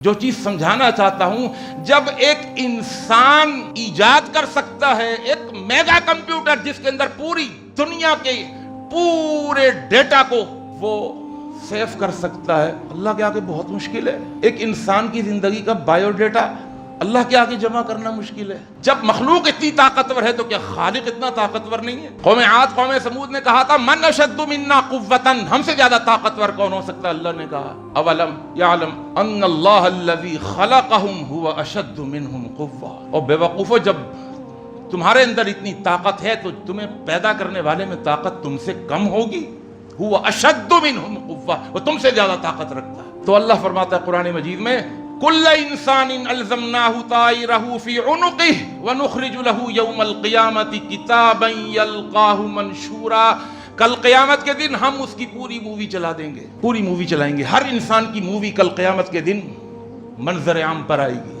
جو چیز سمجھانا چاہتا ہوں، جب ایک انسان ایجاد کر سکتا ہے ایک میگا کمپیوٹر جس کے اندر پوری دنیا کے پورے ڈیٹا کو وہ سیو کر سکتا ہے، اللہ کے آگے بہت مشکل ہے۔ ایک انسان کی زندگی کا بایو ڈیٹا اللہ کے آگے جمع کرنا مشکل ہے۔ جب مخلوق اتنی طاقتور ہے تو کیا خالق اتنا طاقتور نہیں ہے؟ قوم عاد قوم سمود نے کہا تھا من اشد منا قوتا، ہم سے زیادہ طاقتور کون ہو سکتا ہے؟ اللہ نے کہا اولم یعلم ان اللہ الذی خلقہم هو اشد منہم قوہ۔ اور بے وقوفو، جب تمہارے اندر اتنی طاقت ہے تو تمہیں پیدا کرنے والے میں طاقت تم سے کم ہوگی؟ هو اشد منہم قوہ، وہ تم سے زیادہ طاقت رکھتا ہے۔ تو اللہ فرماتا ہے قرآن مجید میں کل انسان الزمناه طائره في عنقه ونخرج له يوم القيامة كتابا يلقاه منشورا۔ کل قیامت کے دن ہم اس کی پوری مووی چلا دیں گے، پوری مووی چلائیں گے۔ ہر انسان کی مووی کل قیامت کے دن منظر عام پر آئے گی۔